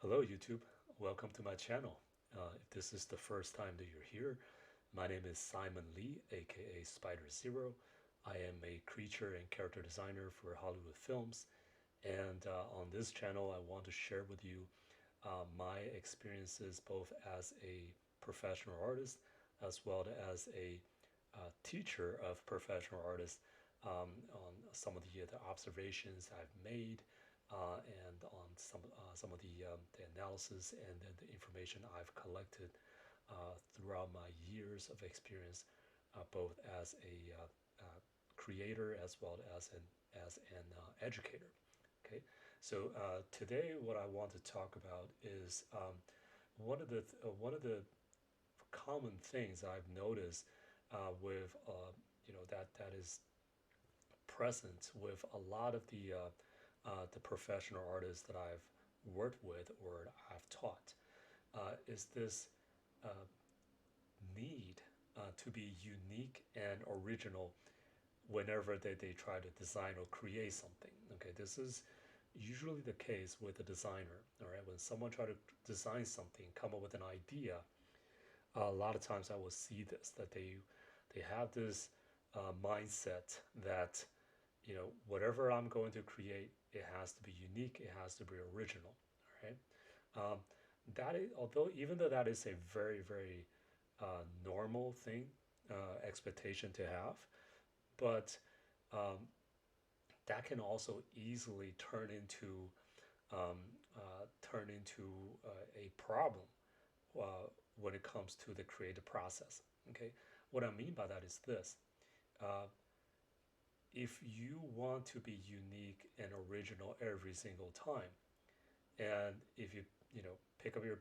Hello, YouTube. Welcome to my channel. If this is the first time that you're here, my name is Simon Lee, aka Spider Zero. I am a creature and character designer for Hollywood films, and on this channel, I want to share with you my experiences both as a professional artist as well as a teacher of professional artists on some of the observations I've made and on some of the analysis and the information I've collected throughout my years of experience, both as a creator as well as an educator. Okay, so today what I want to talk about is one of the common things I've noticed with that is present with a lot of the professional artists that I've worked with or I've taught is this uh, need to be unique and original whenever they try to design or create something. Okay, this is usually the case with a designer. All right, when someone try to design something, come up with an idea, a lot of times I will see this that they have this mindset that whatever I'm going to create, it has to be unique, it has to be original. All right, um, that is although even though that is a very normal thing, expectation to have, but um, that can also easily um, turn into a problem when it comes to the creative process. Okay, what I mean by that is this: uh, if you want to be unique and original every single time, and if you pick up your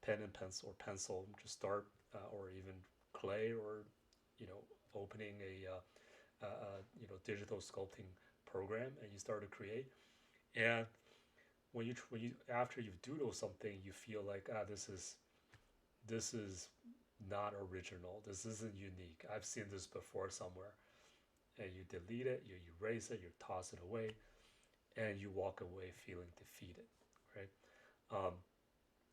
pen and pencil, just start, or even clay, or opening a digital sculpting program, and you start to create, and when you after you've doodled something, you feel like this is not original. This isn't unique. I've seen this before somewhere. And you delete it, you erase it, you toss it away, and you walk away feeling defeated, right? Um,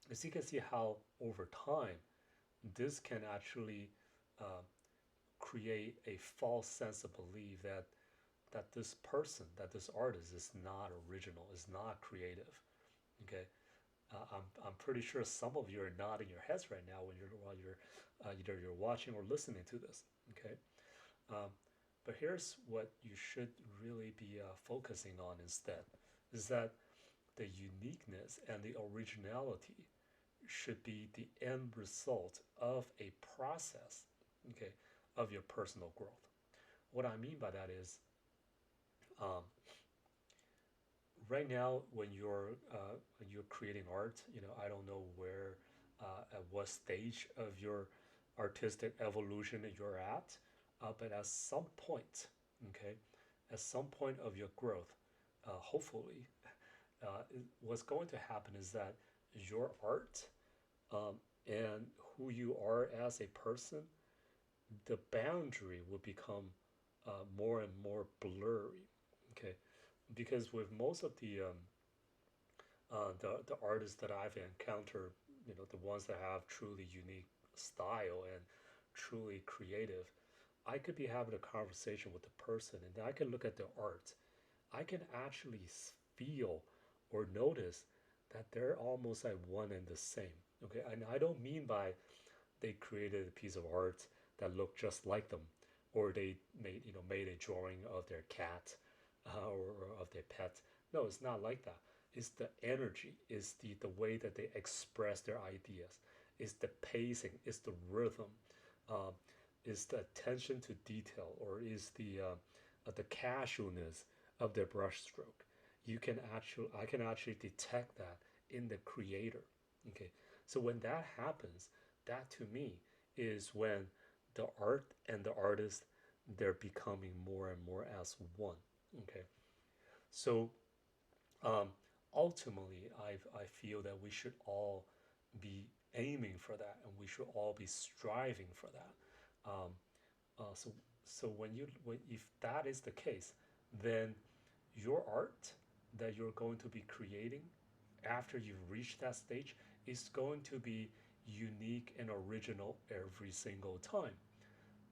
as you can see how over time this can actually uh, create a false sense of belief that this person, that this artist is not original, is not creative. Okay, I'm pretty sure some of you are nodding your heads right now while you're either you're watching or listening to this. Okay, um, but here's what you should really be focusing on instead: is that the uniqueness and the originality should be the end result of a process, okay, of your personal growth. What I mean by that is, um, right now when you're creating art, I don't know where at what stage of your artistic evolution that you're at, but at some point, okay, at some point of your growth, hopefully, what's going to happen is that your art, um, and who you are as a person, the boundary will become more and more blurry. Okay, because with most of the artists that I've encountered, the ones that have truly unique style and truly creative, I could be having a conversation with the person, and I can look at the art. I can actually feel or notice that they're almost like one and the same. Okay, and I don't mean by they created a piece of art that looked just like them, or they made a drawing of their cat, or of their pet. No, it's not like that. It's the energy, it's the way that they express their ideas, it's the pacing, it's the rhythm, um, is the attention to detail, or is the casualness of their brushstroke. I can actually detect that in the creator. Okay, so when that happens, that to me is when the art and the artist, they're becoming more and more as one. Okay, so um, ultimately, I feel that we should all be aiming for that, and we should all be striving for that. Um, so when if that is the case, then your art that you're going to be creating after you reach that stage, it's going to be unique and original every single time.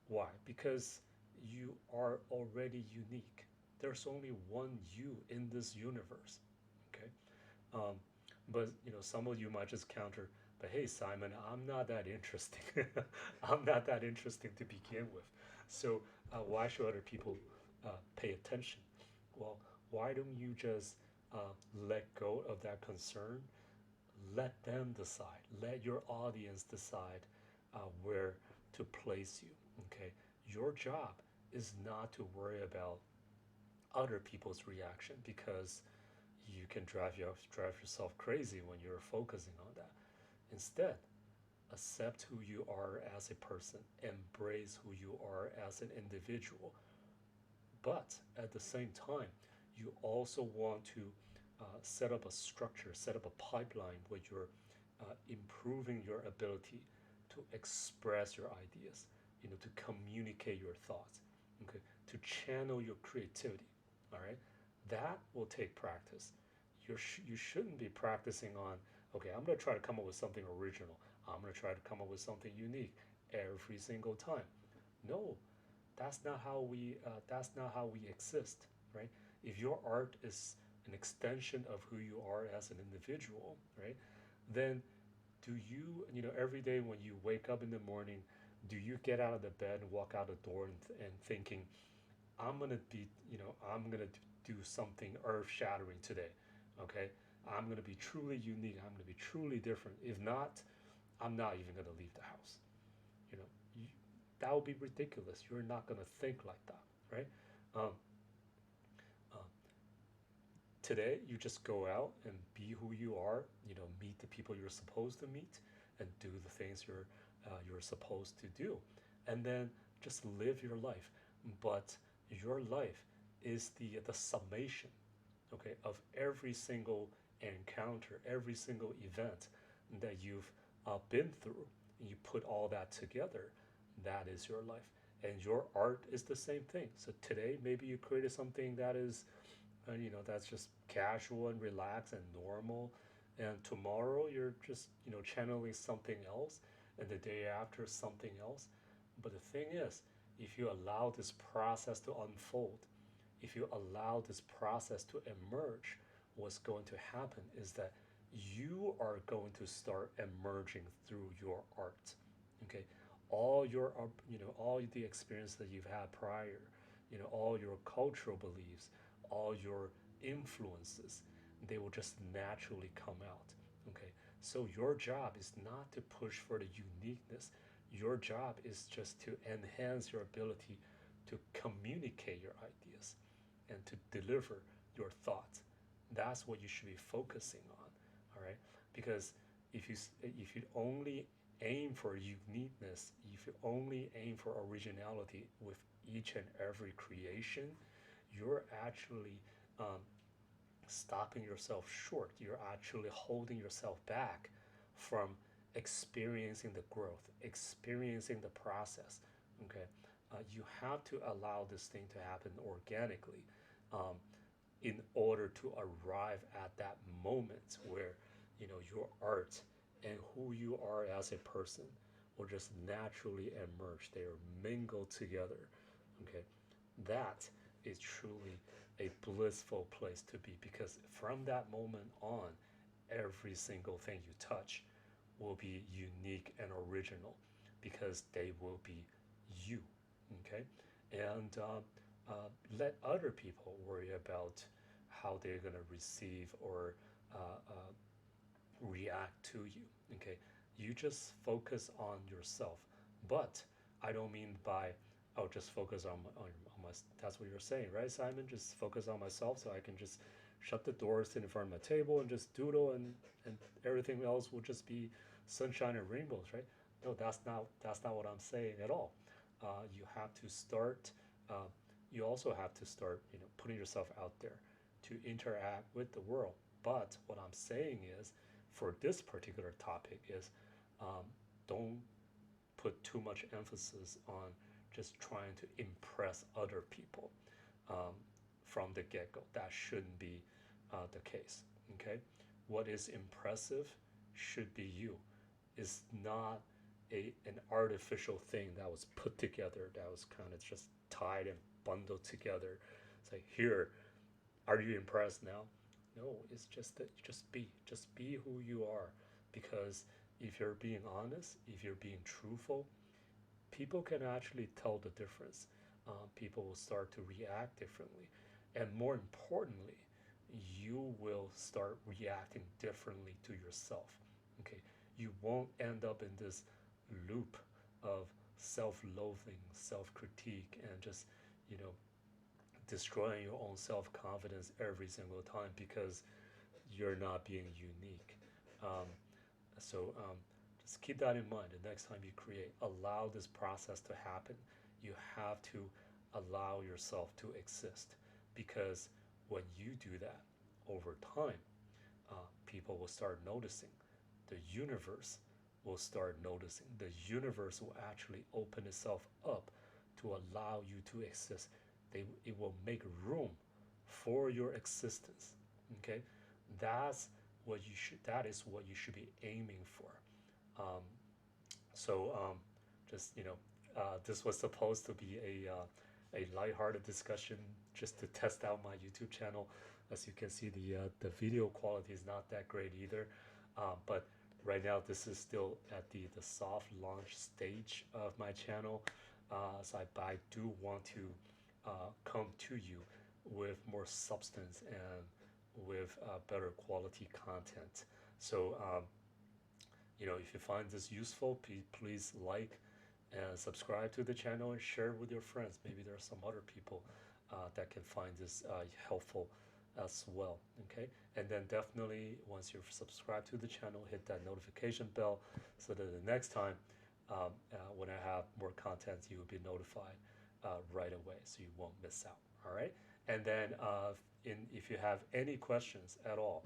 Why? Because you are already unique. There's only one you in this universe. Okay. Um, but some of you might just counter, but hey, Simon, I'm not that interesting. I'm not that interesting to begin with. So why should other people pay attention? Well, why don't you just let go of that concern? Let them decide. Let your audience decide where to place you. Okay, your job is not to worry about other people's reaction because you can drive yourself crazy when you're focusing on that. Instead, accept who you are as a person, embrace who you are as an individual. But at the same time, you also want to set up a structure, set up a pipeline where you're improving your ability to express your ideas, to communicate your thoughts, okay, to channel your creativity. All right, that will take practice. You shouldn't be practicing on, okay, I'm going to try to come up with something original. I'm going to try to come up with something unique every single time. No, that's not how we exist, right? If your art is an extension of who you are as an individual, right, then do every day when you wake up in the morning, do you get out of the bed and walk out the door and thinking, I'm gonna do something earth shattering today, okay? I'm gonna be truly unique. I'm gonna be truly different. If not, I'm not even gonna leave the house. You know, you, that would be ridiculous. You're not gonna think like that, right? Um, uh, Today, you just go out and be who you are. Meet the people you're supposed to meet, and do the things you're supposed to do, and then just live your life. But your life is the summation, okay, of every single encounter, every single event that you've been through, and you put all that together. That is your life, and your art is the same thing. So today, maybe you created something that is that's just casual and relaxed and normal, and tomorrow you're just channeling something else, and the day after something else. But the thing is, if you allow this process to unfold, if you allow this process to emerge, what's going to happen is that you are going to start emerging through your art. Okay, all the experience that you've had prior, all your cultural beliefs, all your influences, they will just naturally come out. Okay, so your job is not to push for the uniqueness. Your job is just to enhance your ability to communicate your ideas and to deliver your thoughts. That's what you should be focusing on. All right, because if you only aim for uniqueness, if you only aim for originality with each and every creation, you're actually um, stopping yourself short. You're actually holding yourself back from experiencing the growth, experiencing the process. Okay, you have to allow this thing to happen organically, um, in order to arrive at that moment where your art and who you are as a person will just naturally emerge. They are mingled together. Okay, that is truly a blissful place to be, because from that moment on, every single thing you touch will be unique and original because they will be you. Okay, and let other people worry about how they're going to receive or react to you. Okay, you just focus on yourself. But I don't mean by, oh, just focus on my, that's what you're saying, right, Simon? Just focus on myself so I can just shut the door, sit in front of my table and just doodle, and everything else will just be sunshine and rainbows, right? No, that's not what I'm saying at all. You have to start. Uh, you also have to start, putting yourself out there to interact with the world. But what I'm saying is, for this particular topic, is don't put too much emphasis on just trying to impress other people um, from the get go. That shouldn't be the case. Okay, what is impressive should be you. It's not an artificial thing that was put together, that was kind of just tied and bundled together. It's like, here, are you impressed now? No, it's just that just be who you are. Because if you're being honest, if you're being truthful, people can actually tell the difference. People will start to react differently. And more importantly, you will start reacting differently to yourself. Okay, you won't end up in this loop of self-loathing, self-critique, and just, you know, destroying your own self-confidence every single time because you're not being unique. Um, so just keep that in mind. The next time you create, allow this process to happen. You have to allow yourself to exist, because when you do that over time, people will start noticing. The universe will start noticing. The universe will actually open itself up to allow you to exist. It will make room for your existence. Okay, that's that is what you should be aiming for. Um, so just, this was supposed to be a lighthearted discussion just to test out my YouTube channel. As you can see, the video quality is not that great either. But right now, this is still at the soft launch stage of my channel. I do want to come to you with more substance and with better quality content. So if you find this useful, please like and subscribe to the channel and share with your friends. Maybe there are some other people that can find this helpful as well. Okay, and then definitely, once you've subscribed to the channel, hit that notification bell so that the next time when I have more content, you will be notified right away, so you won't miss out. All right, and then if you have any questions at all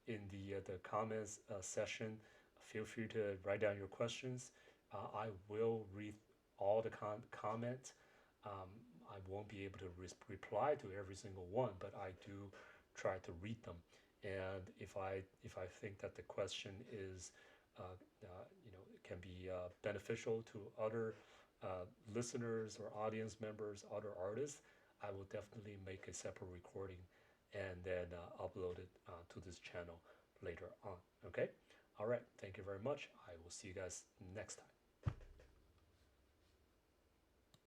in the comments session, feel free to write down your questions. I will read all the comments. Um, I won't be able to reply to every single one, but I do try to read them. And if I think that the question is, can be beneficial to other listeners or audience members, other artists, I will definitely make a separate recording and then upload it to this channel later on. Okay. All right. Thank you very much. I will see you guys next time.